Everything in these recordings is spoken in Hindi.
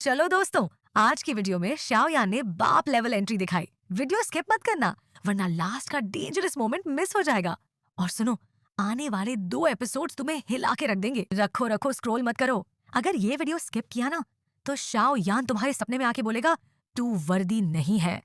चलो दोस्तों, आज की वीडियो में शाओयान ने बाप लेवल एंट्री दिखाई। वीडियो स्किप मत करना वरना लास्ट का डेंजरस मोमेंट मिस हो जाएगा। और सुनो, आने वाले 2 एपिसोड्स तुम्हें हिला के रख देंगे। रखो रखो, स्क्रॉल मत करो। अगर ये वीडियो स्किप किया ना तो शाओयान तुम्हारे सपने में आके बोलेगा तू वर्दी नहीं है।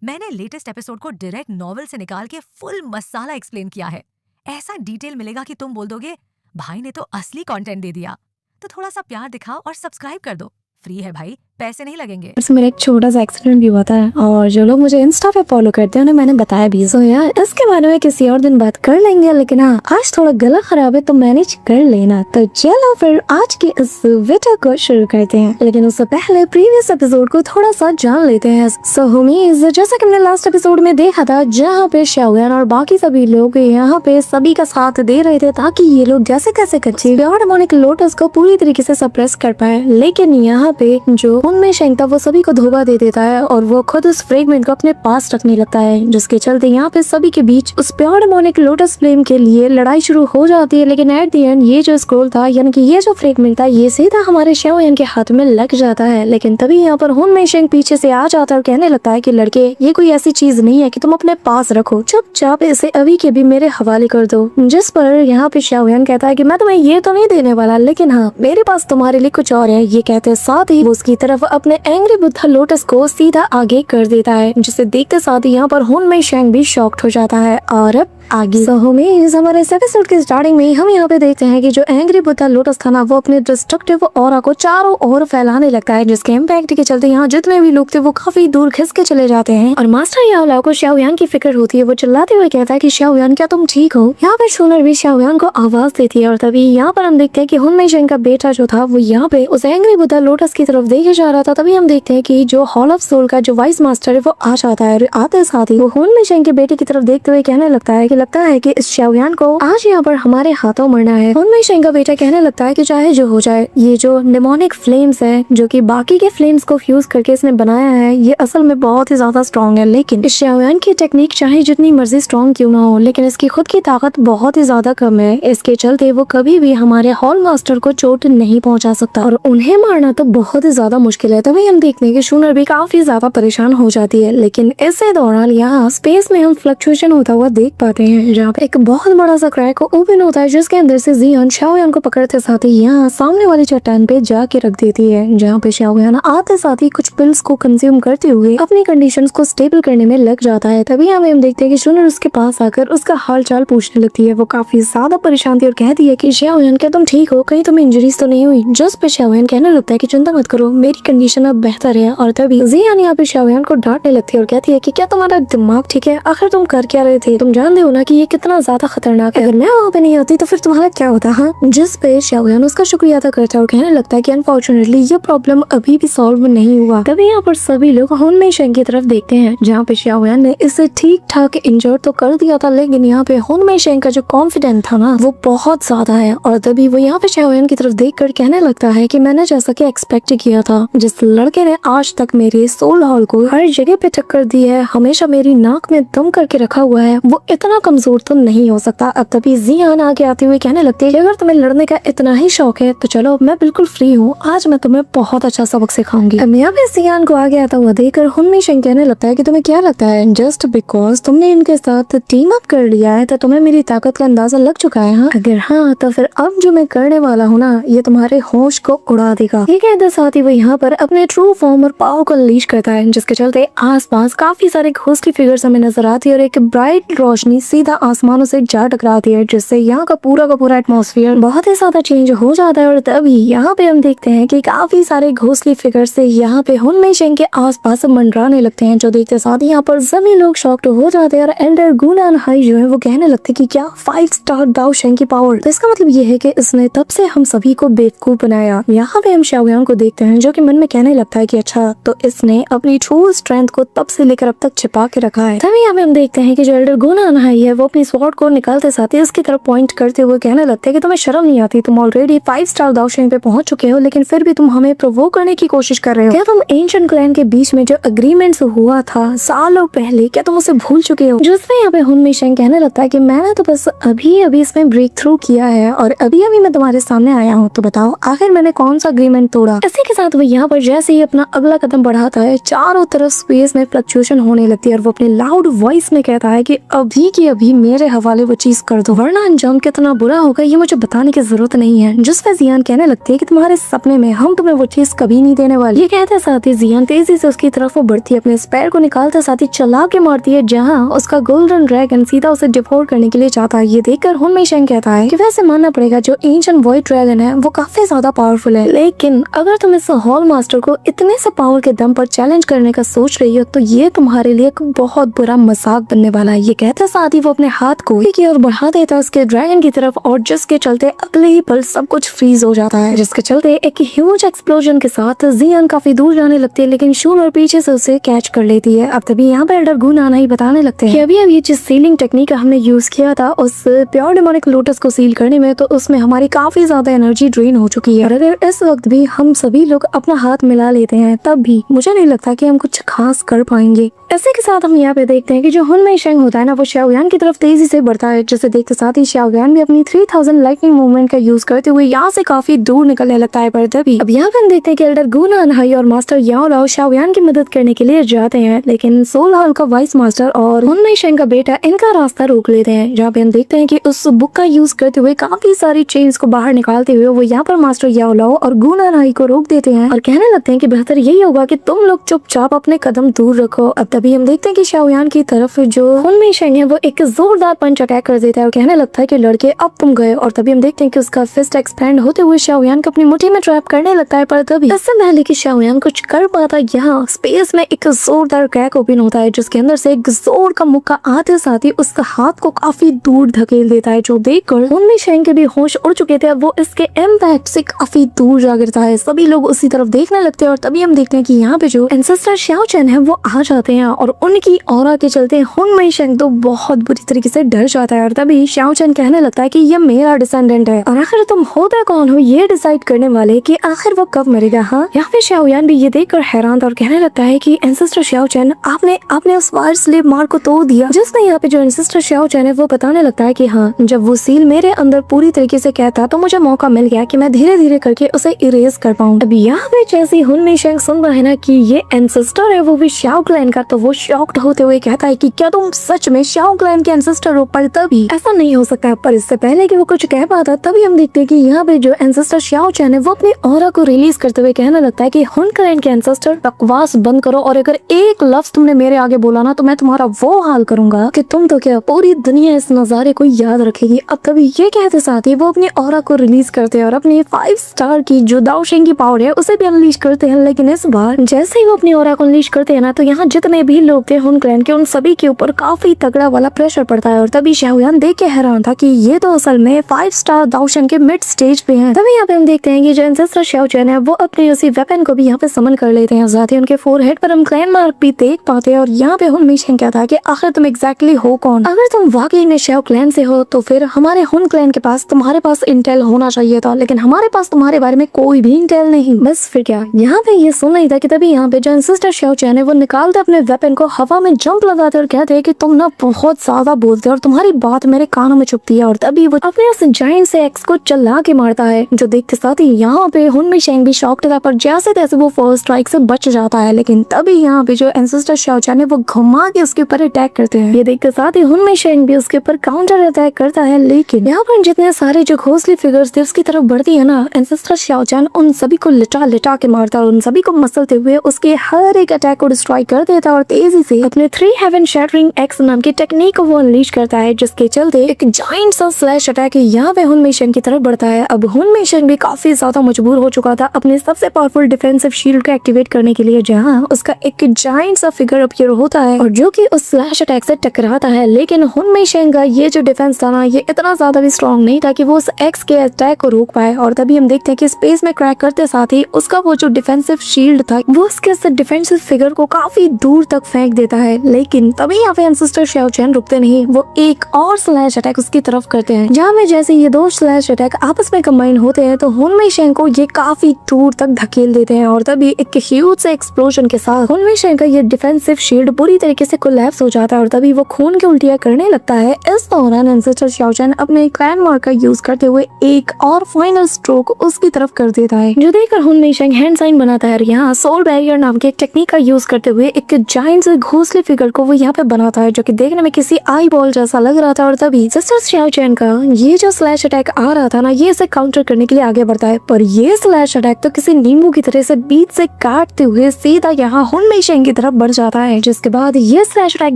मैंने लेटेस्ट एपिसोड को डायरेक्ट नॉवेल से निकाल के फुल मसाला एक्सप्लेन किया है। ऐसा डिटेल मिलेगा कि तुम बोल दोगे भाई ने तो असली कंटेंट दे दिया। तो थोड़ा सा प्यार दिखाओ और सब्सक्राइब कर दो। फ्री है भाई, पैसे नहीं लगेंगे। मेरा एक छोटा सा एक्सीडेंट भी हुआ था और जो लोग मुझे इंस्टा पे फॉलो करते हैं उन्हें मैंने बताया भी। सो यार इसके बारे में किसी और दिन बात कर लेंगे, लेकिन हाँ आज थोड़ा गला खराब है तो मैनेज कर लेना। तो चलो फिर आज की इस वीडियो को शुरू करते हैं, लेकिन उससे पहले प्रीवियस एपिसोड को थोड़ा सा जान लेते हैं। सो होमीज, जैसा कि हमने लास्ट एपिसोड में देखा था जहाँ पे शाओयान और बाकी सभी लोग यहाँ पे सभी का साथ दे रहे थे ताकि ये लोग जैसे कैसे कच्चे हार्मोनिक लोटस को पूरी तरीके से सप्रेस कर पाए। लेकिन यहाँ पे जो उनमें शेंग था वो सभी को धोखा दे देता है और वो खुद उस फ्रेगमेंट को अपने पास रखने लगता है, जिसके चलते यहाँ पे सभी के बीच उस प्योर हार्मोनिक लोटस फ्लेम के लिए लड़ाई शुरू हो जाती है। लेकिन एट द एंड ये जो स्क्रोल था यानी कि ये जो फ्रेगमेंट था ये सीधा हमारे शाओयान के हाथ में लग जाता है। लेकिन तभी यहाँ पर हुन में शेंग पीछे से आ जाता है और कहने लगता है कि लड़के ये कोई ऐसी चीज नहीं है कि तुम अपने पास रखो, चुपचाप इसे अभी के भी मेरे हवाले कर दो। जिस पर यहाँ पे शाओयान कहता है कि मैं तुम्हें ये तो नहीं देने वाला, लेकिन हाँ मेरे पास तुम्हारे लिए कुछ और है। ये कहते साथ ही वो उसकी तरफ अपने एंग्री बुद्धा लोटस को सीधा आगे कर देता है, जिसे देखते साथ ही यहाँ पर हुन में शेंग भी शॉक्ड हो जाता है। और अब आगे हमारे इस एपिसोड के स्टार्टिंग में हम यहाँ पे देखते हैं कि जो एंग्री बुद्धा लोटस था ना वो अपने डिस्ट्रक्टिव ऑरा को चारों ओर फैलाने लगता है, जिसके इम्पैक्ट के चलते यहाँ जितने भी लोग थे वो काफी दूर खिस के चले जाते हैं। और मास्टर याओलाओ को शाओयान की फिक्र होती है। वो चिल्लाते हुए कहता है कि शाओयान क्या तुम ठीक हो। यहाँ पर शूनर भी शाओयान को आवाज देती है और तभी यहाँ पर हम देखते हैं कि हुन में शेंग का बेटा जो था वो यहाँ पे उस एंग्री बुद्धा लोटस की तरफ देखे जा रहा था। तभी हम देखते हैं कि जो हॉल ऑफ सोल का जो वाइस मास्टर है वो आ जाता है और आते साथ ही वो हुन में शेंग के बेटे की तरफ देखते हुए कहने लगता है कि इस शाओयान को आज यहाँ पर हमारे हाथों मरना है। हुन में शेंग का बेटा कहने लगता है कि चाहे जो हो जाए, ये जो निमोनिक फ्लेम्स है जो कि बाकी के फ्लेम्स को फ्यूज करके इसने बनाया है ये असल में बहुत ही ज्यादा स्ट्रॉन्ग है। लेकिन इस शाओयान की टेक्निक चाहे जितनी मर्जी स्ट्रॉन्ग क्यों ना हो, लेकिन इसकी खुद की ताकत बहुत ही ज्यादा कम है। इसके चलते वो कभी भी हमारे हॉल मास्टर को चोट नहीं पहुँचा सकता और उन्हें मारना तो बहुत ही ज्यादा मुश्किल है। तभी हम देखते हैं कि शूनर भी काफी ज्यादा परेशान हो जाती है। लेकिन इसी दौरान यहाँ स्पेस में हम फ्लक्चुएशन होता हुआ देख पाते हैं, जहाँ पे एक बहुत बड़ा सा क्रैक ओपन होता है जिसके अंदर से जियान शाओयान को पकड़ते साथ ही यहाँ सामने वाली चट्टान पे जाके रख देती है, जहाँ पे शाओयान आते साथ ही कुछ पिल्स को कंज्यूम करते हुए अपनी कंडीशंस को स्टेबल करने में लग जाता है। तभी हम देखते हैं कि शूनर उसके पास आकर उसका हाल चाल पूछने लगती है। वो काफी ज्यादा परेशान थी और कहती है कि शाओयान क्या तुम ठीक हो, कहीं तुम्हें इंजरीज तो नहीं हुई। जिस पे शाओयान कहने लगता है कि चिंता मत करो, मेरी कंडीशन अब बेहतर है। और तभी जियान यहाँ पे शाओयान को डांटने लगती है और कहती है कि क्या तुम्हारा दिमाग ठीक है, आखिर तुम कर क्या रहे थे, तुम जानते हो ना कि ये कितना ज्यादा खतरनाक है, अगर मैं वहाँ पे नहीं होती तो फिर तुम्हारा क्या होता। हाँ, जिस पे शाओयान उसका शुक्रिया अदा करता है और कहने लगता है कि अनफॉर्चुनेटली ये प्रॉब्लम अभी भी सॉल्व नहीं हुआ। तभी यहाँ पर सभी लोग हुन में शेंग की तरफ देखते हैं, जहाँ पे शाओयान ने इसे ठीक ठाक इंजर्ड तो कर दिया था, लेकिन यहाँ पे हुन में शेंग का जो कॉन्फिडेंट था ना वो बहुत ज्यादा है। और तभी वो यहाँ पे शाओयान की तरफ देख कर कहने लगता है कि मैंने जैसा कि एक्सपेक्ट किया था, जिस लड़के ने आज तक मेरे सोल हॉल को हर जगह पे टक्कर दी है, हमेशा मेरी नाक में दम करके रखा हुआ है, वो इतना कमजोर तो नहीं हो सकता। अब तभी जियान आगे आते हुए कहने लगती है कि अगर तुम्हें लड़ने का इतना ही शौक है तो चलो मैं बिल्कुल फ्री हूँ, आज मैं तुम्हें बहुत अच्छा सबक सिखाऊंगी। यहाँ पे जियान को आगे आता हुआ देखकर हुन में शेंग कहने लगता है कि तुम्हें क्या लगता है जस्ट बिकॉज तुमने इनके साथ टीम अप कर लिया है तो तुम्हें मेरी ताकत का अंदाजा लग चुका है। हाँ, अगर हाँ तो फिर अब जो मैं करने वाला हूँ ना ये तुम्हारे होश को उड़ा देगा। ये कहते साथ ही वो यहाँ पर अपने ट्रू फॉर्म और पावर को अनलीश करता है, जिसके चलते आसपास काफी सारे घोंसली फिगर्स हमें नजर आती है और एक ब्राइट रोशनी सीधा आसमानों से जा टकराती है, जिससे यहाँ का पूरा एटमॉस्फेयर बहुत ही ज्यादा चेंज हो जाता है। और तभी यहाँ पे हम देखते हैं कि काफी सारे घोंसली फिगर्स से यहाँ पे हुन में शेंग के आसपास मंडराने लगते हैं, जो देखते साथ ही यहाँ पर सभी लोग शॉक्ड हो जाते हैं। और एल्डर गुनान हाई जो है वो कहने लगते कि क्या 5 स्टार दाओ शेंग की पावर, तो इसका मतलब ये है कि इसने तब से हम सभी को बेवकूफ बनाया। यहाँ पे हम शाओयान को देखते हैं जो कि मन में कहने लगता है कि अच्छा तो इसने अपनी ट्रू स्ट्रेंथ को तब से लेकर अब तक छिपा के रखा है। तभी हम देखते हैं कि जो एल्डर गुनान हाई आई है वो अपनी स्वॉर्ड को निकालते साथ ही उसकी तरफ पॉइंट करते हुए कहने लगते हैं कि तुम्हें शर्म नहीं आती, तुम ऑलरेडी 5 स्टार दाओशेंग पे पहुंच चुके हो, लेकिन फिर भी तुम हमें प्रोवोक करने की कोशिश कर रहे हो। क्या तुम एंशिएंट क्लैन के बीच में जो अग्रीमेंट हुआ था सालों पहले, क्या तुम उसे भूल चुके हो? जिसमें यहाँ पे हुन मिशेंग कहने लगता है कि मैंने तो बस अभी अभी इसमें ब्रेक थ्रू किया है और अभी अभी मैं तुम्हारे सामने आया हूँ, तो बताओ आखिर मैंने कौन सा अग्रीमेंट तोड़ा। इसी के साथ वो यहाँ पर जैसे ही अपना अगला कदम बढ़ाता है, चारों तरफ स्पेस में फ्लक्चुएशन होने लगती है और वो अपने लाउड वॉइस में कहता है कि अभी के अभी मेरे हवाले वो चीज कर दो, वरना अंजाम कितना बुरा होगा ये मुझे बताने की जरूरत नहीं है। जिस पे जियान कहने लगती है कि तुम्हारे सपने में हम तुम्हें वो चीज कभी नहीं देने वाले। ये कहते साथ ही जियान तेजी से उसकी तरफ वो बढ़ती है, अपने स्पेयर को निकालते साथ ही चला के मारती है जहाँ उसका गोल्डन ड्रैगन सीधा उसे डिफोर करने के लिए चाहता है। ये देखकर हुन मिशेंग कहता है कि वैसे मानना पड़ेगा जो एंशिएंट वॉइड ड्रैगन है वो काफी ज्यादा पावरफुल है, लेकिन अगर तुम इस हॉल मास्टर को इतने से पावर के दम पर चैलेंज करने का सोच रही हो तो ये तुम्हारे लिए एक बहुत बुरा मजाक बनने वाला है। ये कहते साथ ही वो अपने हाथ को की ओर बढ़ा देता है उसके ड्रैगन की तरफ और जिसके चलते अगले ही पल सब कुछ फ्रीज हो जाता है, जिसके चलते एक ह्यूज एक्सप्लोजन के साथ जियान काफी दूर जाने लगती है, लेकिन शून और पीछे से उसे कैच कर लेती है। अब तभी यहाँ पे एल्डर गून आना ही बताने लगते हैं कि अभी अभी जिस सीलिंग टेक्निक हमने यूज किया था उस प्योर डेमोनिक लोटस को सील करने में, तो उसमें हमारी काफी ज्यादा एनर्जी ड्रेन हो चुकी है और अगर इस वक्त भी हम सभी लोग अपना हाथ मिला लेते हैं तब भी मुझे नहीं लगता कि हम कुछ खास कर पाएंगे। इसी के साथ हम यहाँ पे देखते हैं कि जो हुन मिशेंग होता है ना वो शाओयान की तरफ तेजी से बढ़ता है, जिसे देखते साथ ही शाओयान भी अपनी 3000 लाइटनिंग मूवमेंट का यूज करते हुए यहाँ से काफी दूर निकलने लगता है। पर तभी अब यहाँ पे हम देखते हैं कि एल्डर गून अनहाई और मास्टर याओ लाओ शाओयान की मदद करने के लिए जाते हैं, लेकिन सोल हॉल का वाइस मास्टर और हुन मिशेंग का बेटा इनका रास्ता रोक लेते हैं। जहाँ पे हम देखते हैं कि उस बुक का यूज करते हुए काफी सारी चेन्स को बाहर निकालते हुए वो यहाँ पर मास्टर याओ लाओ और गून अनहाई को रोक देते हैं और कहने लगते हैं कि बेहतर यही होगा कि तुम लोग चुपचाप अपने कदम दूर रखो। अब तभी हम देखते हैं कि शाओयान की तरफ जो हुन मिशेंग है वो एक जोरदार पंच अटैक कर देता है और कहने लगता है कि लड़के अब तुम गए, और तभी हम देखते हैं कि उसका फिस्ट एक्सपेंड होते हुए शाओयान को अपनी मुट्ठी में ट्रैप करने लगता है। पर तभी इससे पहले कि शाओयान कुछ कर पाता यहाँ स्पेस में एक जोरदार क्रैक ओपन होता है, जिसके अंदर से एक जोर का मुक्का आते साथ ही उसका हाथ को काफी दूर धकेल देता है, जो देखकर हुन मिशेंग के भी होश उड़ चुके थे। अब वो इसके इम्पैक्ट से काफी दूर जा गिरता है। सभी लोग उसी तरफ देखने लगते हैं और तभी हम देखते हैं कि यहाँ पे जो एंसेस्टर शाओ चैन है वो आ जाते हैं और उनकी ऑरा के चलते हुन मिशेंग तो बहुत बुरी तरीके से डर जाता है और तभी शाओ चैन कहने लगता है कि ये मेरा डिसेंडेंट है और आखिर तुम होता कौन हो ये डिसाइड करने वाले कि आखिर वो कब मरेगा। हाँ, यहाँ पे शाओयान भी ये देखकर हैरान था और कहने लगता है कि एंसेस्टर शाओ चैन आपने उस वायर स्लेव मार्क को तोड़ दिया। जिसमें यहाँ पे जो एंसेस्टर शाओ चैन है वो बताने लगता है कि हाँ, जब वो सील मेरे अंदर पूरी तरीके से कहता तो मुझे मौका मिल गया कि मैं धीरे धीरे करके उसे इरेज कर पाऊँ। अब यहाँ पे जैसे हुन मिशेंग सुन रहा है ना कि ये एंसेस्टर है वो भी शाओ क्लैन का, तो वो शॉक्ड होते हुए कहता है कि क्या तुम सच में शाओ क्लैन के एंसेस्टर हो? पर तभी ऐसा नहीं हो सकता। पर इससे पहले कि वो कुछ कह पाता तभी हम देखते हैं कि यहाँ पे जो एंसेस्टर शाओ चैन है वो अपनी ऑरा को रिलीज करते हुए कहने लगता है कि हुन क्लैन के एंसेस्टर बकवास बंद करो और अगर एक लफ्ज तुमने मेरे आगे बोला ना तो मैं तुम्हारा वो हाल करूंगा कि तुम तो क्या पूरी दुनिया इस नजारे को याद रखेगी। अब तभी ये कहते साथ ही वो अपनी ऑरा को रिलीज करते हैं और अपनी 5 स्टार की जो दाओशेंग की पावर है उसे भी अनलीश करते हैं। लेकिन इस बार जैसे ही वो अपनी ऑरा को अनलीश करते हैं ना तो यहाँ जितने भी लोग थे हुन क्लैन के उन सभी के ऊपर काफी तगड़ा वाला प्रेशर पड़ता है और तभी शाओयान देख के हैरान था कि ये तो असल में 5 स्टार दाओशेंग के मिड स्टेज पे हैं। तभी यहाँ पे हम देखते हैं कि जो एंसेस्टर शाओ चैन है वो अपने उसी वेपन को भी यहाँ पे समन कर लेते हैं। साथ ही उनके फोरहेड पर हम क्लैन मार्क भी देख पाते हैं और यहाँ पे हुन मिशेंग कहता है कि आखिर तुम एग्जैक्टली हो कौन? अगर तुम वाकई में शाओ क्लैन से हो तो फिर हमारे हुन क्लैन के पास तुम्हारे पास इंटेल होना चाहिए था, लेकिन हमारे पास तुम्हारे बारे में कोई भी इंटेल नहीं। बस फिर क्या, यहाँ पे ये सुन नहीं था कि तभी यहाँ पे जो एंसेस्टर शाओ चैन है वो निकालते अपने वेपन को हवा में जंप लगाते और कहते हैं कि तुम ना बहुत ज्यादा बोलते हो और तुम्हारी बात मेरे कानों में चुभती है। और तभी वो अपने उस जायंट से एक्स को चला के मारता है, जो देखते साथ ही यहाँ पे हुन मिशेंग भी शॉक्ड था पर जैसे तैसे वो फर्स्ट स्ट्राइक से बच जाता है। लेकिन तभी यहाँ पे जो एंसेस्टर शाओ चैन है वो घुमा के उसके ऊपर अटैक करते हैं। ये देखते साथ ही हुन मिशेंग भी उसके ऊपर काउंटर अटैक करता है, लेकिन यहाँ पर जितने सारे जो घोंसले फिगर्स थे उसकी तरफ बढ़ती है ना, एंसेस्टर शाओ चैन उन सभी को लिटा के मारता और उन सभी को मसलते हुए उसके हर एक अटैक को डिस्ट्रॉय कर देता और तेजी से अपने 3 हेवन शैटरिंग एक्स नाम की टेक्निक को वो अनलीश करता है, जिसके चलते एक जायंट सा स्लैश अटैक यहाँ पे हुन मिशेंग की तरफ बढ़ता है। अब हुन मिशेंग भी काफी ज्यादा मजबूर हो चुका था अपने सबसे पावरफुल डिफेंसिव शील्ड को एक्टिवेट करने के लिए, जहाँ उसका एक जायंट सा फिगर अपीयर होता है और जो कि उस स्लैश अटैक से टकराता है। लेकिन हुन मिशेंग का ये जो डिफेंस था ना ये इतना ज्यादा भी स्ट्रॉन्ग नहीं था कि वो उस एक्स के अटैक को रोक पाए और तभी हम देखते हैं कि स्पेस में क्रैक करते साथ ही उसका वो जो डिफेंसिव शील्ड था वो उसके डिफेंसिव फिगर को काफी दूर तक फेंक देता है। लेकिन तभी यहाँ पे एंसेस्टर शाओ चैन रुकते नहीं, वो एक और स्लैश अटैक उसकी तरफ करते हैं, जहाँ में जैसे ये दो स्लैश अटैक आपस में कंबाइन होते हैं तो हुनवेई शेंग को ये काफी दूर तक धकेल देते हैं और तभी एक ह्यूज से एक्सप्लोजन के साथ हुनवेई शेंग का ये डिफेंसिव शील्ड पूरी तरीके से कोलैप्स हो जाता है और तभी वो खून की उल्टियां करने लगता है। इस दौरान एंसेस्टर शाओ चैन अपने क्लैन मार्क का यूज करते हुए एक और फाइनल स्ट्रोक उसकी तरफ कर देता है, जो देखकर हुनवेई शेंग हैंड साइन बनाता है और यहाँ सोल बैरियर नाम के एक टेक्निक का यूज करते हुए एक जायंट से घोंसले फिगर को वो यहाँ पे बनाता है, जो कि देखने में किसी आई बॉल जैसा लग रहा था। और तभी सिस्टर शाओ चैन का ये जो स्लैश अटैक आ रहा था ना, ये इसे काउंटर करने के लिए आगे बढ़ता है, पर ये स्लैश अटैक तो किसी नींबू की तरह से बीच से काटते हुए सीधा यहाँ हुनवेई शेंग की तरफ बढ़ जाता है। जिसके बाद ये स्लैश अटैक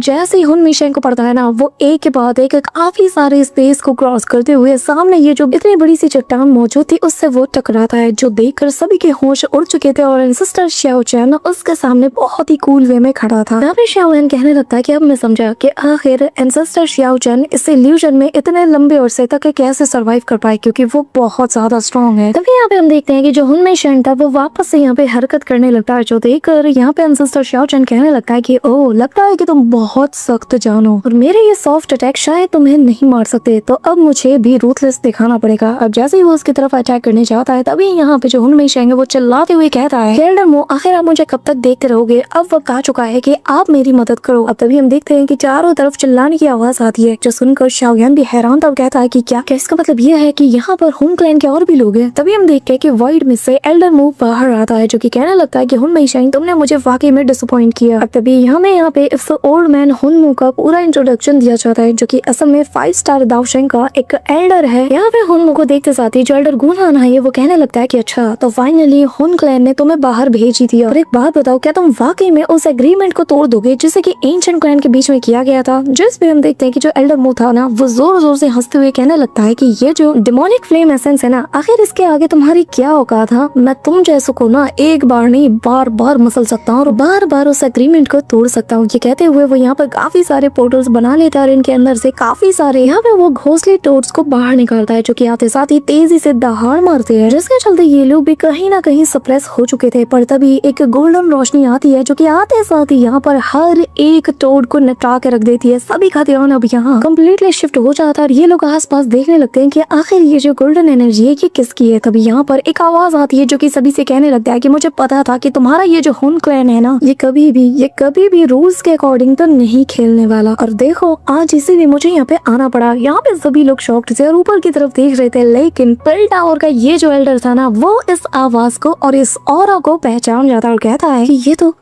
जैसे ही हुनवेई शेंग को पड़ता है ना, वो एक के बाद एक काफी सारे स्पेस को क्रॉस करते हुए सामने ये जो इतनी बड़ी सी चट्टान मौजूद थी उससे वो टकराता है, जो देखकर सभी के होश उड़ चुके थे और सिस्टर शाओ चैन उसके सामने बहुत ही कूल वे में खड़ा था। यहाँ पे शाओ चैन कहने लगता है कि अब मैं समझा कि आखिर एंसेस्टर शाओ चैन इस इल्यूजन में इतने लंबे अरसे तक कैसे सरवाइव कर पाए, क्योंकि वो बहुत ज्यादा स्ट्रॉन्ग है। तभी यहाँ पे हम देखते हैं कि जो हुनवेई शेंग था वो वापस से यहाँ पे हरकत करने लगता है, जो देखकर यहाँ पे एंसेस्टर शाओ चैन कहने लगता है कि ओह, लगता है कि तुम बहुत सख्त जानो और मेरे ये सॉफ्ट अटैक शायद तुम्हें नहीं मार सकते, तो अब मुझे भी रूथलेस दिखाना पड़ेगा। अब जैसे ही वो उसकी तरफ अटैक करने जाता है तभी यहाँ पे जो हुनवेई शेंग है वो चिल्लाते हुए कहता है, एल्डर मो, आखिर आप मुझे कब तक देखते रहोगे? अब वक्त आ चुका है कि आप मेरी मदद करो। अब तभी हम देखते हैं कि चारों तरफ चिल्लाने की आवाज आती है, जो सुनकर शाओ यान भी हैरान था, कहता है कि क्या इसका मतलब ये है कि यहाँ पर हुन क्लैन के और भी लोग हैं। तभी हम देखते हैं कि वाइड में से एल्डर मो बाहर आता है, जो कि कहने लगता है कि हुनवेई शेंग, तुमने मुझे वाकई में डिसअपॉइंट किया। अब तभी हमें यहाँ पे इस ओल्ड मैन हुनमू का पूरा इंट्रोडक्शन दिया जाता है, जो कि असल में 5 स्टार दाओशेंग का एक एल्डर है। यहाँ पे हुनमू को देखते साथ ही जो एल्डर गुनहान है वो कहने लगता है कि अच्छा, तो फाइनली हुन क्लैन ने तुम्हें बाहर भेज ही दिया। और एक बात बताओ, क्या तुम वाकई में उस एग्रीमेंट को तोड़ दोगे जिसे कि एंशिएंट क्लैन के बीच में किया गया था? जिस पे हम देखते हैं कि जो एल्डर मू था ना, वो जोर जोर से हंसते हुए कहने लगता है कि ये जो डिमोनिक फ्लेम एसेंस है ना, आखिर इसके आगे तुम्हारी क्या औकात है? मैं तुम जैसों को ना एक बार नहीं बार बार मसल सकता हूँ और बार बार उस एग्रीमेंट को तोड़ सकता हूँ। ये कहते हुए वो यहाँ पर काफी सारे पोर्टल्स बना लेता है और इनके अंदर से काफी सारे यहाँ पे वो घोंसले टोड्स को बाहर निकालता है, जो कि आते साथ ही तेजी से दहाड़ मारते हैं, जिसके चलते ये लोग भी कहीं ना कहीं सप्रेस हो चुके थे। पर तभी एक गोल्डन रोशनी आती है, जो कि आते साथ ही यहाँ पर हर एक टोड को निपटा के रख देती है। सभी का ध्यान अब यहाँ कम्प्लीटली शिफ्ट हो जाता है और ये लोग आसपास देखने लगते हैं कि आखिर ये जो गोल्डन एनर्जी है ये किसकी है। तभी यहाँ पर एक आवाज आती है, जो कि सभी से कहने लगता है कि मुझे पता था कि तुम्हारा ये जो हुन क्लैन है ना, ये कभी भी रूल्स के अकॉर्डिंग तो नहीं खेलने वाला। और देखो, आज इसीलिए मुझे यहाँ पे आना पड़ा। यहाँ पे सभी लोग शॉक्ड थे और ऊपर की तरफ देख रहे थे, लेकिन पेल टावर का ये जो एल्डर था ना, वो इस आवाज को और इस ऑरा को पहचान जाता है और कहता है कि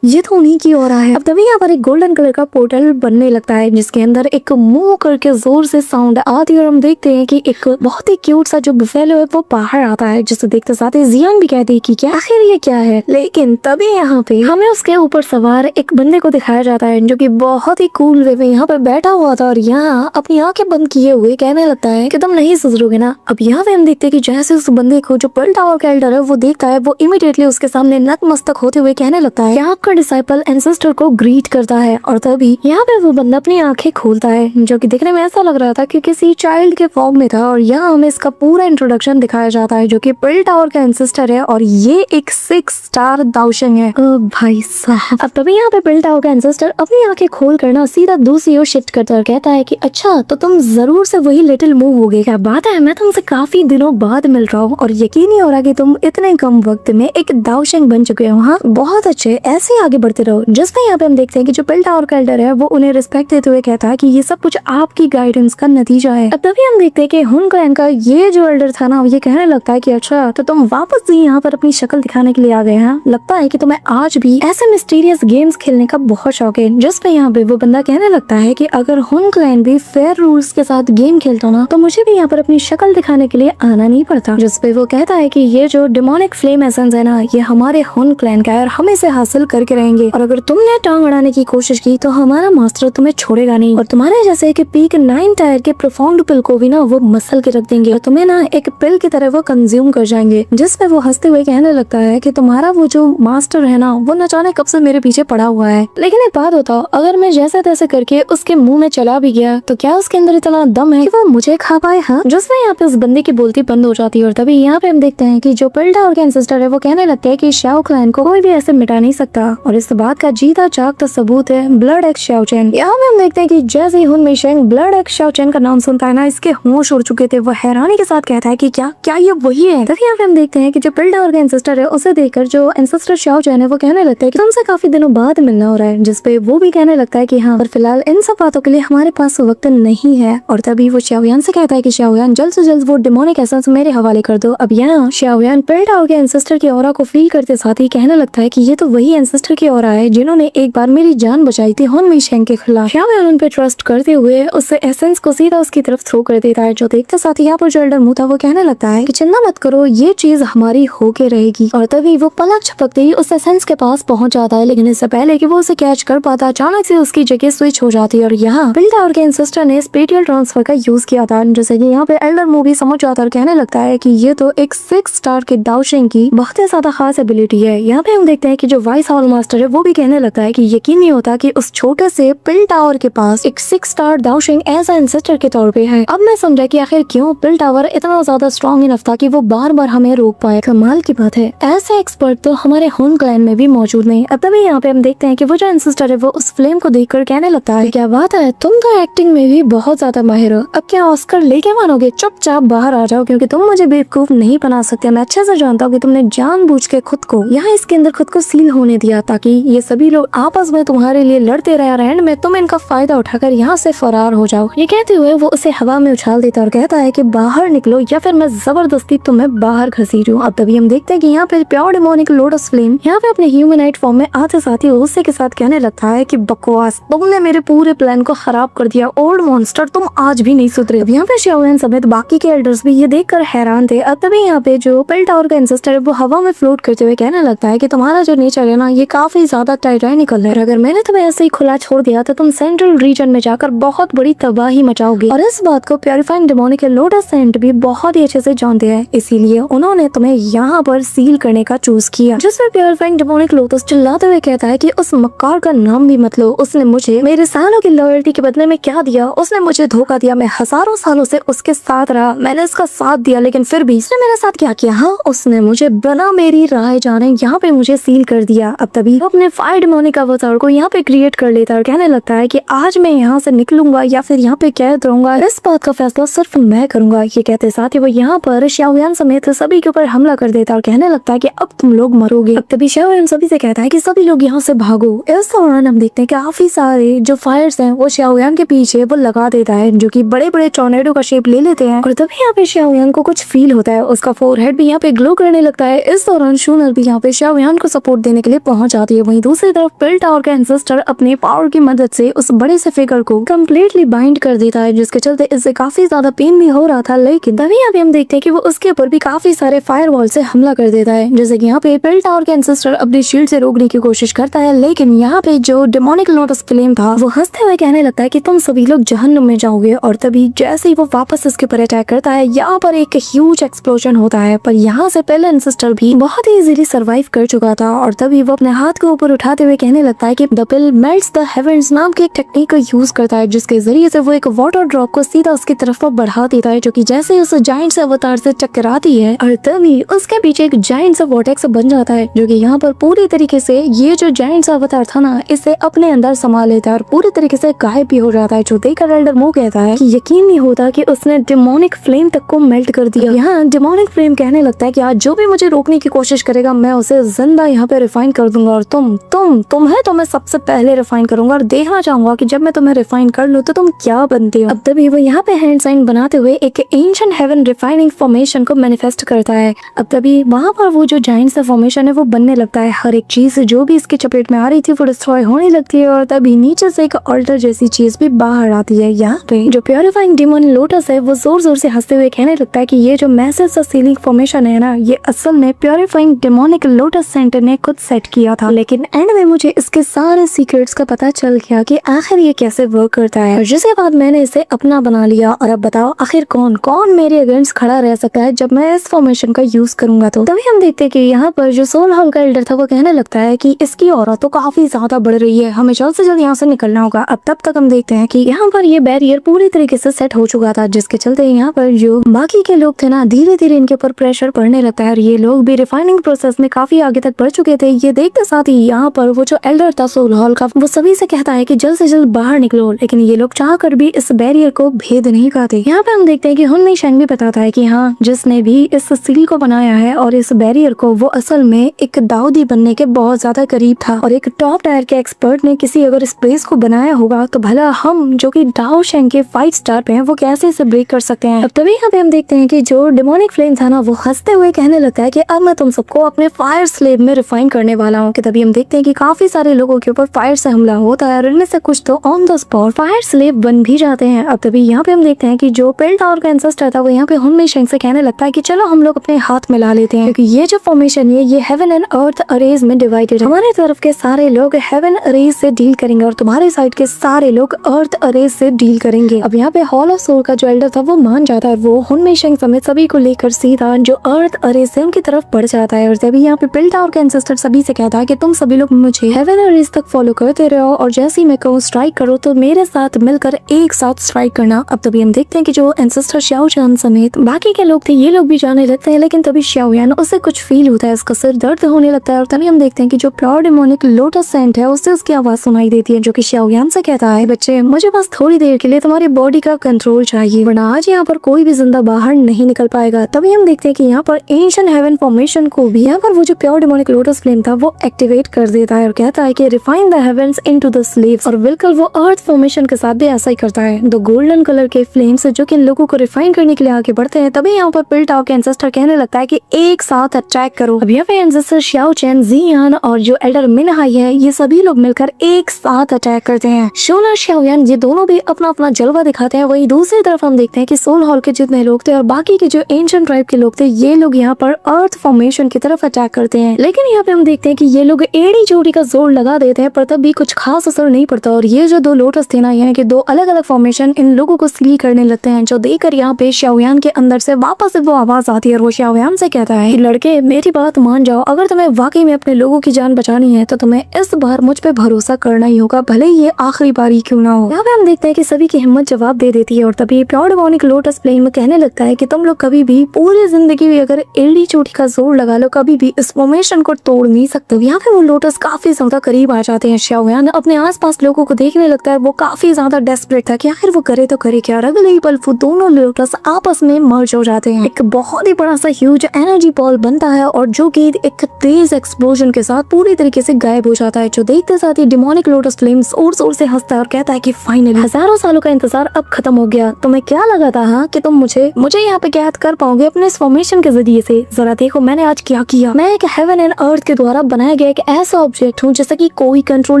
ये तो उन्हीं की ऑरा है। अब तभी यहाँ पर एक गोल्डन कलर का पोर्टल बनने लगता है, जिसके अंदर एक मुंह करके जोर से साउंड आती है और हम देखते हैं कि एक बहुत ही क्यूट सा जो बुफेलो है वो बाहर आता है, जिसे देखते साथ ही जियान भी कहती है कि क्या आखिर ये क्या है। लेकिन तभी यहाँ पे हमें उसके ऊपर सवार एक बंदे को दिखाया जाता है, जो कि बहुत ही कूल वे में यहाँ पे बैठा हुआ था और यहाँ अपनी आंखें बंद किए हुए कहने लगता है कि तुम नहीं सुधरोगे ना। अब यहाँ पे हम देखते हैं कि जैसे उस बंदे को जो पेल टावर का एल्डर है वो देखता है, वो इमीडिएटली उसके सामने नतमस्तक होते हुए कहने लगता है कि आपका डिसाइपल एंसेस्टर को ग्रीट करता है। और तभी यहाँ पे वो बंदा अपनी आंखें खोलता है, जो कि दिखने में ऐसा लग रहा था कि किसी चाइल्ड के फॉर्म में था। और यहाँ हमें इसका पूरा इंट्रोडक्शन दिखाया जाता है, जो कि पेल टावर का एंसेस्टर है और ये एक 6 स्टार दाओशेंग है। भाई साहब, अब तभी यहाँ पे पेल टावर का एंसेस्टर अपनी आंखें खोल कर ना सीधा दूसरी ओर शिफ्ट करता है और कहता है कि अच्छा, तो तुम जरूर से वही लिटिल मूव होगे। क्या बात है, मैं तुमसे काफी दिनों बाद मिल रहा हूँ और यकीन नहीं हो रहा कि तुम इतने कम वक्त में एक दाओशेंग बन चुके हो। हाँ, बहुत अच्छे, ऐसे ही आगे बढ़ते रहो। जिसमें यहाँ पे हम देखते हैं कि जो पेल टावर का एल्डर है वो उन्हें रिस्पेक्ट देते हुए कहता है कि ये सब कुछ आपकी गाइडेंस का नतीजा है। अब तभी हम देखते हैं कि हुन क्लैन का ये जो एल्डर था ना, ये कहने लगता है कि अच्छा, तो तुम वापस से यहाँ पर अपनी शक्ल दिखाने के लिए आ गए हैं। लगता है कि तुम्हें आज भी ऐसे मिस्टीरियस गेम्स खेलने का बहुत शौक है। जिसमें यहाँ पे वो बंदा कहने लगता है कि अगर हुन क्लैन भी फेयर रूल्स के साथ गेम खेलता ना, तो मुझे भी यहाँ पर अपनी शक्ल दिखाने के लिए आना नहीं पड़ता। जिसपे वो कहता है कि ये जो डिमोनिक फ्लेम एसेंस है ना, ये हमारे हुन क्लैन का है और हम इसे हासिल करके रहेंगे। और अगर तुमने टांग अड़ाने की कोशिश की तो हमारा मास्टर तुम्हें छोड़ेगा नहीं और तुम्हारे जैसे कि पीक 9 टायर के प्रोफाउंड पिल को भी ना वो मसल के रख देंगे और तुम्हें ना एक पिल की तरह वो कंज्यूम कर जाएंगे। जिसपे वो हंसते हुए कहने लगता है कि तुम्हारा वो जो मास्टर है ना, वो न जाने कब से मेरे पीछे पड़ा हुआ है। लेकिन एक बात बताओ, अगर मैं जैसे तैसे करके उसके मुंह में चला भी गया तो क्या उसके अंदर इतना दम है कि वो मुझे खा पाए? हाँ, जिसमें यहाँ पे उस बंदे की बोलती बंद हो जाती है। और तभी यहाँ पे हम देखते हैं कि जो पेल टावर के एंसेस्टर है वो कहने लगते हैं कि शाओ क्लैन को कोई भी ऐसे मिटा नहीं सकता और इस बात का जीता जिंदा जागता सबूत है ब्लड एक्स शाओचैन। यहाँ पे हम देखते हैं कि जैसे ही हुन मिशेंग ब्लड एक्स शाओचैन का नाम सुनता है ना, इसके होश उड़ चुके थे। वो हैरानी के साथ कहता है कि क्या ये वही है। तभी यहाँ पे हम देखते हैं कि जो पिल्डावर का एंसेस्टर है उसे देखकर जो एंसेस्टर शाओचैन है वो कहने लगता है कि तुमसे काफी दिनों बाद मिलना हो रहा है, जिसपे वो भी कहने लगता है कि हाँ, पर फिलहाल इन सब बातों के लिए हमारे पास वक्त नहीं है। और तभी वो शाओयान से कहता है कि शाओयान जल्द से जल्द वो डिमोनिक एसेंस मेरे हवाले कर दो। अब यहाँ शाओयान पिल्डावर के एंसेस्टर की ऑरा को फील करते साथ ही कहने लगता है कि ये तो वही एंसेस्टर की ऑरा है जिन्होंने एक बार मेरी जान बचाई थी हुन मिशेंग के खिलाफ। शाओयान उन पे ट्रस्ट करते हुए उस एसेंस को सीधा उसकी तरफ थ्रो कर देता है। जो देखते साथ ही यहाँ पर जो एल्डर मुंह था वो कहने लगता है कि चिंता मत करो, ये चीज हमारी होके रहेगी। और तभी वो पलक झपकते ही उस एसेंस के पास पहुंच जाता है, लेकिन इससे पहले कि वो उसे कैच कर पाता अचानक से उसकी जगह स्विच हो जाती है। और यहाँ पिल्डावर के एंसेस्टर ने स्पेटियल ट्रांसफर का यूज किया था, जैसे कि यहाँ पे एल्डर मूवी समझ जाता और कहने लगता है कि ये तो एक 6 स्टार के दाउशिंग की बहुत ही ज्यादा खास एबिलिटी है। यहाँ पे हम देखते हैं कि जो वाइस हॉल मास्टर है वो भी कहने लगता है कि यकीन नहीं होता कि उस छोटे से पिल टावर के पास एक 6 स्टार दाउशिंग एज एंसेस्टर के तौर पे है। अब मैं समझा कि आखिर क्यों पिल टावर इतना ज्यादा स्ट्रॉन्ग इनफ था कि वो बार बार हमें रोक पाए। कमाल की बात है, ऐसे एक्सपर्ट तो हमारे हुन क्लैन में भी मौजूद नहीं। अब तभी यहाँ पे हम देखते हैं कि वो जो एंसेस्टर है वो उस फ्लेम को देखकर कहने लगता है, क्या बात है, तुम तो एक्टिंग में भी बहुत ज्यादा माहिर हो, अब क्या ऑस्कर लेके मानोगे? चुपचाप बाहर आ जाओ, क्योंकि तुम मुझे बेवकूफ नहीं बना सकते। मैं अच्छे से जानता हूँ कि तुमने जानबूझ के खुद को यहाँ इसके अंदर खुद को सील होने दिया ताकि ये सभी लोग आपस में तुम्हारे लिए लड़ते रहे और एंड में तुम इनका फायदा उठाकर यहाँ से फरार हो जाओ। ये कहते हुए वो उसे हवा में उछाल देता और कहता है कि बाहर निकलो या फिर मैं जबरदस्ती तुम्हें बाहर घसीटूं। अब तभी हम देखते हैं कि यहाँ पे प्योर डेमोनिक लोटस फ्लेम यहाँ पे अपने ह्यूमनाइट फॉर्म में आते साथ ही गुस्से के साथ कहने लगता है कि बकवास, तुमने मेरे पूरे प्लान को खराब कर दिया, ओल्ड मॉन्स्टर, तुम आज भी नहीं सुधरे। अब यहाँ पे शाओयान समेत बाकी के एल्डर्स भी ये देखकर हैरान थे। अब तभी यहाँ पे जो पिल टावर का एंसेस्टर है वो हवा में फ्लोट करते हुए कहने लगता है कि तुम्हारा जो नेचर है ना, ये काफी ज्यादा टाइटैनिकल है, और अगर मैंने तुम्हें ऐसे ही खुला छोड़ दिया तो तुम सेंट्रल रीजन में जाकर बहुत बड़ी तबाही मचाओगे। और इस बात को प्योरीफाइंग डेमोनिक लोटस सेंट भी बहुत ही अच्छे से जानते हैं, इसीलिए उन्होंने तुम्हें यहाँ पर सील करने का चूज किया। जिसमें प्योरीफाइंग डेमोनिक लोटस चिल्लाते हुए कहता है कि उस मक्कार का नाम भी मत लो, उसने मुझे मेरे सालों की लॉयल्टी के बदले में क्या दिया? उसने मुझे धोखा दिया, मैं हजारों सालों से उसके साथ रहा, मैंने इसका साथ दिया, लेकिन फिर भी उसने मेरे साथ क्या किया? हाँ, उसने मुझे बिना मेरी राय जाने यहाँ पे मुझे सील कर दिया। अब तभी वो अपने फायर डेमोनिक अवतार को यहाँ पे क्रिएट कर लेता है और कहने लगता है कि आज मैं यहाँ से निकलूंगा या फिर यहाँ पे कैद रहूंगा, इस बात का फैसला सिर्फ मैं करूंगा। ये कहते साथ ही वो यहाँ पर शाओयान समेत सभी के ऊपर हमला कर देता है और कहने लगता है कि अब तुम लोग मरोगे। अब तभी शाओयान सभी से कहता है कि सभी लोग यहाँ से भागो। इस दौरान हम देखते हैं काफी सारे जो फायर्स हैं वो शाओयान के पीछे वो लगा देता है, जो कि बड़े बड़े टॉर्नेडो का शेप ले लेते हैं। और तभी यहाँ पे शाओयान को कुछ फील होता है, उसका फोरहेड भी यहाँ पे ग्लो करने लगता है। इस दौरान शूनर भी यहाँ पे शाओयान को सपोर्ट देने के लिए पहुंच जाती है। वहीं दूसरी तरफ पिल टावर का एंसेस्टर अपने पावर की मदद से उस बड़े से फिगर को कम्प्लीटली बाइंड कर देता है, जिसके चलते इससे काफी ज्यादा पेन भी हो रहा था। लेकिन तभी यहाँ पे हम देखते हैं कि वो उसके ऊपर भी काफी सारे फायरवॉल से हमला कर देता है। जैसे कि यहाँ पे पिल टावर के एंसेस्टर अपनी शील्ड से रोकने की कोशिश करता है, लेकिन यहाँ पे जो डेमोनिक लोटस फ्लेम था वो हंसते हुए कहने लगता है कि तुम सभी लोग जहन्नुम में जाओगे। और तभी जैसे ही वो वापस उसके ऊपर अटैक करता है, यहाँ पर एक ह्यूज एक्सप्लोजन होता है, पर यहाँ से पहले एंसेस्टर भी बहुत ही इजीली सर्वाइव कर चुका था। और तभी वो अपने हाथ को ऊपर उठाते हुए कहने लगता है कि the pill melts the heavens नाम की एक टेक्निक का यूज करता है, जिसके जरिए से वो एक वाटर ड्रॉप को सीधा उसकी तरफ बढ़ा देता है, जो कि जैसे ही उस जायंट से अवतार से टकराती है और तभी उसके पीछे एक जायंट सा वॉर्टेक्स बन जाता है, जो कि यहाँ पर पूरी तरीके से ये जो जायंट सा अवतार था ना, इसे अपने अंदर समा लेता है और पूरी तरीके से गायब भी हो जाता है। जो देखकर एल्डर मो कहता है कि यकीन नहीं होता कि उसने डेमोनिक फ्लेम तक को मेल्ट कर दिया। यहाँ डेमोनिक फ्लेम कहने लगता है कि आज जो भी मुझे रोकने की कोशिश करेगा मैं उसे जिंदा यहाँ पे रिफाइन कर दूंगा, और तुम है तो मैं सबसे पहले रिफाइन करूंगा और देखना चाहूंगा कि जब मैं तुम्हें रिफाइन कर लूँ तो तुम क्या बनते हो। अब तभी वो यहाँ पे हैंड साइन बनाते हुए एक एंशिएंट हेवन रिफाइनिंग फॉर्मेशन को मैनिफेस्ट करता है। अब तभी वहाँ पर वो जो जायंट सा फॉर्मेशन है वो बनने लगता है, हर एक चीज जो भी इसकी चपेट में आ रही थी वो डिस्ट्रॉय होने लगती है, और तभी नीचे से एक ऑल्टर जैसी चीज भी बाहर आती है। यहाँ पे जो प्योरीफाइंग डेमन लोटस है वो जोर जोर से हंसते हुए कहने लगता है कि ये जो मैसिव सा सीलिंग फॉर्मेशन है ना, ये असल में प्योरीफाइंग डेमोनिक लोटस सेंटर ने खुद सेट किया था, लेकिन एंड में मुझे इसके सारे सीक्रेट्स का पता चल गया कि आखिर ये कैसे वर्क करता है, और जिसके बाद मैंने इसे अपना बना लिया। और अब बताओ आखिर कौन मेरे अगेंस्ट खड़ा रह सकता है जब मैं इस फॉर्मेशन का यूज करूंगा। तो तभी हम देखते हैं कि यहाँ पर जो सोल हॉल का एल्डर था वो कहने लगता है कि इसकी ऑरा तो काफी ज्यादा बढ़ रही है, हमें जल्द से जल्द यहाँ से निकलना होगा। अब तब तक हम देखते हैं कि यहाँ पर ये बैरियर पूरी तरीके से सेट हो चुका था, जिसके चलते यहाँ पर जो बाकी के लोग थे ना, धीरे धीरे इनके ऊपर प्रेशर पड़ने लगता है, और ये लोग भी रिफाइनिंग प्रोसेस में काफी आगे तक बढ़ चुके थे। ये देखते साथ ही यहाँ पर वो जो एल्डर था सोल हॉल का, वो सभी से कहता है कि जल्द से जल्द बाहर निकलो, लेकिन ये लोग चाह कर भी इस बैरियर को भेद नहीं पाते। यहाँ पे हम देखते हैं कि हुन में शेंग भी बताता है कि हाँ, जिसने भी इस सील को बनाया है और इस बैरियर को, वो असल में एक दाऊदी बनने के बहुत ज्यादा करीब था और एक टॉप टायर के एक्सपर्ट ने किसी अगर इस प्लेस को बनाया होगा तो भला हम जो कि डाओ शेंग के 5 स्टार पे हैं वो कैसे इसे ब्रेक कर सकते हैं। अब तभी यहाँ पे हम देखते हैं कि जो डेमोनिक फ्लेम था ना, वो हंसते हुए कहने लगता है कि अब मैं तुम सबको अपने फायर स्लेव में रिफाइन करने वाला हूँ। कि तभी हम देखते हैं कि काफी सारे लोगों के ऊपर फायर से हमला होता है और इनमें से कुछ तो on the spot fire slave बन भी जाते हैं। अब तभी यहाँ पे हम देखते हैं कि जो पेल टावर का एंसेस्टर था वो यहाँ पे हुन में शेंग से कहने लगता है कि चलो हम लोग अपने हाथ मिला लेते हैं, क्योंकि ये जो फॉर्मेशन है ये हेवन एंड अर्थ अरेज में डिवाइडेड है। हमारे तरफ के सारे लोग हेवन अरेज से डील करेंगे और तुम्हारे साइड के सारे लोग अर्थ अरेज से डील करेंगे। अब यहाँ पे हॉल ऑफ सोल का जो एल्डर था वो मान जाता है, वो हुन में शेंग समेत सभी को लेकर सीधा जो अर्थ अरेज से उनकी तरफ बढ़ जाता है। और तभी यहाँ पे पेल टावर का एंसेस्टर सभी से कहता है कि तुम सभी लोग मुझे हेवन अरेज तक फॉलो करते रहो और जैसे ही मैं कहूँ स्ट्राइक करो तो मेरे साथ मिलकर एक साथ स्ट्राइक करना। अब तभी हम देखते हैं कि जो एंसेस्टर श्याओ चान समेत बाकी के लोग थे ये लोग भी जाने लगते हैं, लेकिन तभी श्याओ यान उससे कुछ फील होता है, उसका सिर दर्द होने लगता है और तभी हम देखते हैं कि जो प्योर डेमोनिक लोटस सेंट है उससे उसकी आवाज सुनाई देती है, जो कि श्याओ यान से कहता है, बच्चे मुझे बस थोड़ी देर के लिए तुम्हारी बॉडी का कंट्रोल चाहिए, वरना आज यहाँ पर कोई भी जिंदा बाहर नहीं निकल पाएगा। तभी हम देखते हैं कि यहाँ पर एंशिएंट हेवन फॉर्मेशन को भी यहाँ पर वो जो प्योर डेमोनिक लोटस फ्लेम था वो एक्टिवेट कर देता है और कहता है कि refine the heavens into the slaves. और बिल्कुल वो अर्थ फॉर्मेशन के साथ भी ऐसा ही करता है। द गोल्डन कलर के फ्लेम्स जो कि इन लोगों को रिफाइन करने के लिए आगे बढ़ते हैं। तभी यहाँ पर पेल टावर के एंसेस्टर कहने लगता है कि एक साथ अटैक करो। अब यहाँ पे एंसेस्टर श्याओ चैन, जियान और जो एल्डर मिनहाई है ये सभी लोग मिलकर एक साथ अटैक करते हैं। शोन और श्याओ यान ये दोनों भी अपना अपना जलवा दिखाते हैं। वही दूसरी तरफ हम देखते हैं कि सोल हॉल के जितने लोग थे और बाकी के जो एंशिएंट ट्राइब के लोग थे ये लोग यहाँ पर अर्थ फॉर्मेशन की तरफ अटैक करते हैं। लेकिन यहाँ पे हम देखते हैं कि ये लोग एड़ी चोटी का जोर लगा देते हैं पर तब भी कुछ खास असर नहीं पड़ता और ये जो दो लोटस थे ना, यानी कि दो अलग अलग फॉर्मेशन इन लोगों को सील करने लगते हैं, जो देखकर यहाँ पे श्याओ यान के अंदर से वापस से वो आवाज आती है और वो श्याओ यान से कहता है कि लड़के मेरी बात मान जाओ, अगर तुम्हें वाकई में अपने लोगों की जान बचानी है तो तुम्हें इस बार मुझ पे भरोसा करना ही होगा, भले ही ये आखिरी बारी क्यों ना हो। यहाँ पे हम देखते हैं कि सभी की हिम्मत जवाब दे देती है और तभी प्योर डेमोनिक लोटस फ्लेम में कहने लगता है कि तुम लोग कभी भी पूरी जिंदगी भी अगर एड़ी चोटी का जोर लगा लो कभी भी इस फॉर्मेशन को तोड़ नहीं सकते। यहाँ पे वो लोटस काफी ज्यादा करीब आ जाते हैं। श्याओ यान अपने आसपास लोगों को देखने लगता है, वो काफी ज्यादा डेस्परेट था कि आखिर वो करे तो करे क्या। अगले ही पल वो दोनों लोटस आपस में मर्ज हो जाते हैं, एक बहुत ही बड़ा सा ह्यूज एनर्जी बॉल बनता है और जो कि एक तेज एक्सप्लोजन के साथ पूरी तरीके से गायब हो जाता है। जो देखते साथ ही डेमोनिक लोटस फ्लेम जोर जोर से हंसता है और कहता है कि फाइनली हजारों सालों का इंतजार अब खत्म हो गया। तुम्हें क्या लगा था हाँ कि तुम मुझे यहाँ पे कैद कर पाओगे अपने इस फॉर्मेशन के जरिए से? जरा देखो मैंने आज क्या किया। मैं एक हेवन एंड अर्थ के द्वारा बनाया गया एक ऐसा ऑब्जेक्ट हूँ जैसा कि कोई कंट्रोल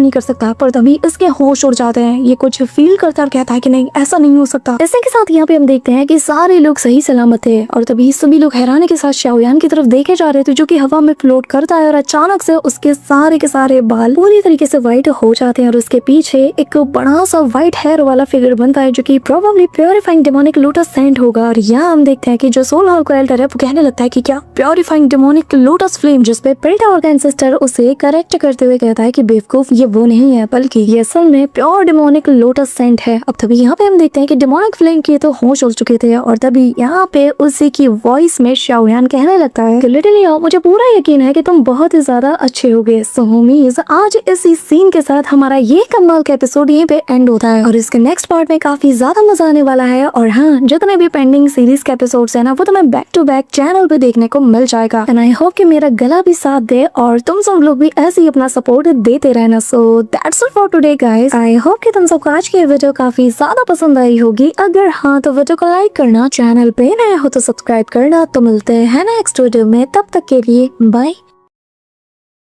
नहीं कर सकता, पर तभी इसके होश उड़ जाते हैं। ये कुछ फील करता है और कहता है कि नहीं ऐसा नहीं हो सकता। इसी के साथ यहाँ पे हम देखते हैं कि सारे लोग सही सलामत थे और तभी सभी लोग हैरानी के साथ श्याओ यान की तरफ देखे जा रहे थे, जो कि हवा में फ्लोट करता है और अचानक से उसके सारे के सारे बाल पूरी तरीके से व्हाइट हो जाते हैं और उसके पीछे एक बड़ा सा व्हाइट हेयर वाला फिगर बनता है, जो कि probably purifying demonic lotus scent होगा। और यहाँ हम देखते हैं कि जो सोल हॉल का एल्डर है वो कहने लगता है कि क्या प्योरीफाइंग डेमोनिक लोटस फ्लेम, जिसपे पेल टावर का एंसेस्टर उसे करेक्ट करते हुए कहता है कि बेवकूफ ये वो नहीं है बल्कि ये असल में प्योर डेमोनिक लोटस सेंट है। अब तभी यहाँ पे हम देखते हैं कि डेमोनिक फ्लेम के तो होश उड़ चुके थे और तभी यहाँ पे उसी की वॉइस में श्याओ यान कहने लगता है कि लिटिल याओ, मुझे पूरा यकीन है कि तुम बहुत ही ज्यादा अच्छे होगे। सो होमीज, आज इसी सीन के साथ हमारा ये कमाल का एपिसोड यहीं पे एंड होता है और इसके नेक्स्ट पार्ट में काफी ज्यादा मजा आने वाला है। और हाँ, जितने भी पेंडिंग सीरीज के एपिसोड्स है ना वो तुम्हें बैक टू बैक चैनल पे देखने को मिल जाएगा। एंड आई होप कि मेरा गला भी साथ दे और तुम सब लोग भी ऐसे ही अपना सपोर्ट देते रहना। So that's all for today guys. I hope कि तुम सबको आज की वीडियो काफी ज्यादा पसंद आई होगी। अगर हाँ तो वीडियो को लाइक करना, चैनल पे नए हो तो सब्सक्राइब करना। तो मिलते हैं नेक्स्ट वीडियो में, तब तक के लिए बाय।